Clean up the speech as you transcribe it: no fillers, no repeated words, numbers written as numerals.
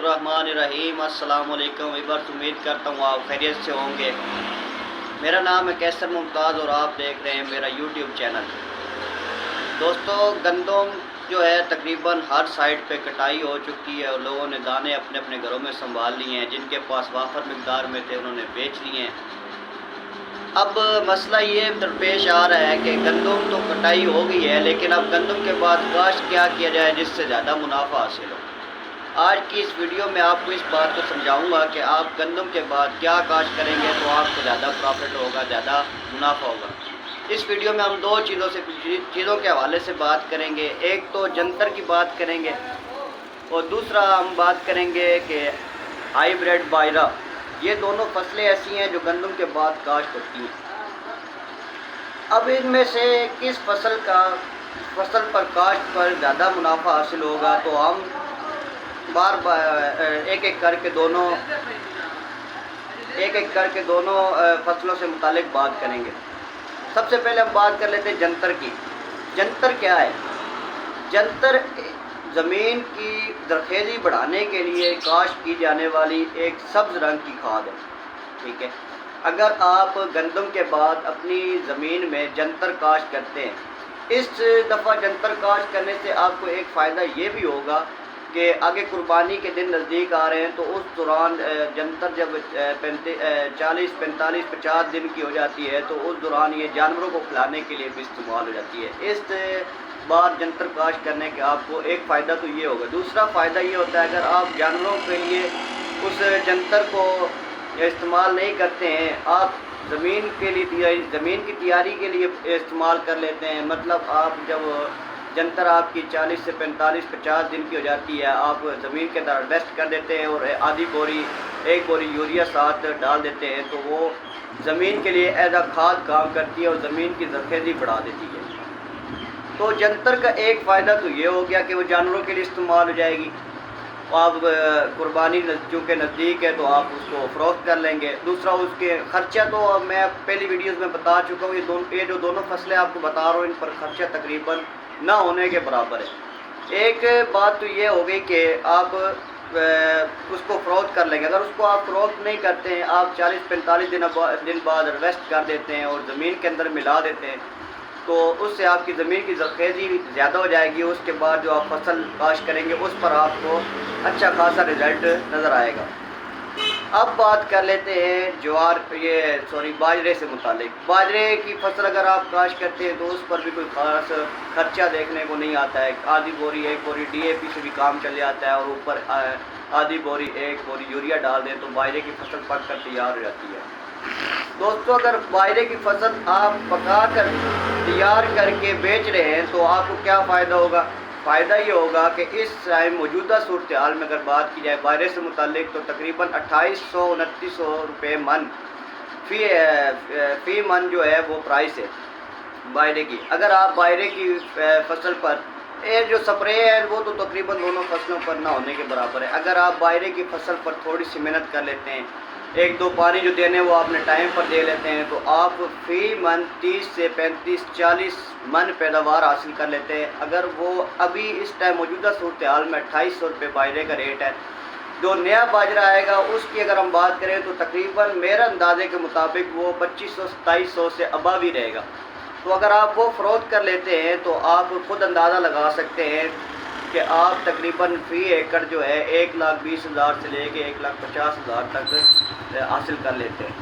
बिस्मिल्लाहिर्रहमानिर्रहीम। अस्सलाम वालेकुम वीवर्स, उम्मीद करता हूँ आप खैरियत से होंगे। मेरा नाम है कैसर मुमताज़ और आप देख रहे हैं मेरा यूट्यूब चैनल। दोस्तों, गंदम जो है तकरीबन हर साइड पे कटाई हो चुकी है और लोगों ने दाने अपने अपने घरों में संभाल लिए हैं। जिनके पास वाफर मिकदार में थे उन्होंने बेच लिए हैं। अब मसला ये दरपेश आ रहा है कि गंदम तो कटाई हो गई है, लेकिन अब गंदम के बाद काश्त क्या किया जाए जिससे ज़्यादा मुनाफा हासिल हो। आज की इस वीडियो में आपको इस बात को समझाऊंगा कि आप गंदम के बाद क्या काश्त करेंगे तो आपको ज़्यादा प्रॉफिट होगा, ज़्यादा मुनाफा होगा। इस वीडियो में हम दो चीज़ों के हवाले से बात करेंगे। एक तो जंतर की बात करेंगे और दूसरा हम बात करेंगे कि हाइब्रिड बाजरा। ये दोनों फसलें ऐसी हैं जो गंदम के बाद काश्त होती हैं। अब इनमें से किस फसल पर काश्त पर ज़्यादा मुनाफा हासिल होगा, तो हम एक एक करके दोनों फसलों से मुतालिक बात करेंगे। सबसे पहले हम बात कर लेते हैं जंतर की। जंतर क्या है? जंतर ज़मीन की जरखेज़ी बढ़ाने के लिए काश्त की जाने वाली एक सब्ज़ रंग की खाद है। ठीक है, अगर आप गंदम के बाद अपनी ज़मीन में जंतर काश्त करते हैं, इस दफ़ा जंतर काश्त करने से आपको एक फ़ायदा ये भी होगा कि आगे कुर्बानी के दिन नज़दीक आ रहे हैं, तो उस दौरान जंतर जब 40, 45, 50 दिन की हो जाती है तो उस दौरान ये जानवरों को खिलाने के लिए भी इस्तेमाल हो जाती है। इस बार जंतर काश्त करने के आपको एक फ़ायदा तो ये होगा। दूसरा फ़ायदा ये होता है, अगर आप जानवरों के लिए उस जंतर को इस्तेमाल नहीं करते हैं, आप ज़मीन की तैयारी के लिए इस्तेमाल कर लेते हैं। मतलब आप जब जंतर आपकी 40 से 45, 50 दिन की हो जाती है, आप ज़मीन के अंदर इन्वेस्ट कर देते हैं और एक बोरी यूरिया साथ डाल देते हैं, तो वो ज़मीन के लिए एज अ खाद काम करती है और ज़मीन की जरखेज़ी बढ़ा देती है। तो जंतर का एक फ़ायदा तो ये हो गया कि वो जानवरों के लिए इस्तेमाल हो जाएगी। आप कुर्बानी चूँकि नज़दीक है तो आप उसको फ़रोख्त कर लेंगे। दूसरा, उसके ख़र्चा तो मैं पहली वीडियोज़ में बता चुका हूँ। ये जो दोनों फसलें आपको बता रहा हूँ, इन पर ख़र्चा तकरीबन ना होने के बराबर है। एक बात तो ये हो गई कि आप उसको फ़रोख्त कर लेंगे। अगर उसको आप फ़रोख्त नहीं करते हैं, आप 40-45 दिन बाद इन्वेस्ट कर देते हैं और ज़मीन के अंदर मिला देते हैं, तो उससे आपकी ज़मीन की जरखेज़ी ज़्यादा हो जाएगी। उसके बाद जो आप फसल काश्त करेंगे उस पर आपको अच्छा खासा रिज़ल्ट नज़र आएगा। अब बात कर लेते हैं बाजरे से मुतालिक। बाजरे की फसल अगर आप काश्त करते हैं तो उस पर भी कोई ख़ास खर्चा देखने को नहीं आता है। आधी बोरी, एक बोरी DAP से भी काम चल जाता है और ऊपर आधी बोरी, एक बोरी यूरिया डाल दें तो बाजरे की फसल पक कर तैयार हो जाती है। दोस्तों, अगर बाजरे की फसल आप पका कर तैयार करके बेच रहे हैं तो आपको क्या फ़ायदा होगा? फ़ायदा ये होगा कि इस टाइम मौजूदा सूरत हाल में अगर बात की जाए बाजरे से मुतालिक, तो तकरीबन 2800-2900 रुपये मन फ़ी मन जो है वो प्राइस है बाजरे की। अगर आप बाजरे की फसल पर जो स्प्रे है वो तो तकरीबन दोनों फसलों पर ना होने के बराबर है। अगर आप बाजरे की फसल पर थोड़ी सी मेहनत कर लेते हैं, एक दो पानी जो देने वो आपने टाइम पर दे लेते हैं, तो आप फ़ी मन 30 से 35-40 मन पैदावार हासिल कर लेते हैं। अगर वो अभी इस टाइम मौजूदा सूरत हाल में 2800 रुपये बाजरे का रेट है, जो नया बाजरा आएगा उसकी अगर हम बात करें तो तकरीबन मेरे अंदाजे के मुताबिक वो 2500-2700 से अबव ही रहेगा। तो अगर आप वो फ़रोख्त कर लेते हैं तो आप खुद अंदाज़ा लगा सकते हैं कि आप तकरीबन फ़ी एकड़ जो है 1,20,000 से लेके 1,50,000 तक हासिल कर लेते हैं।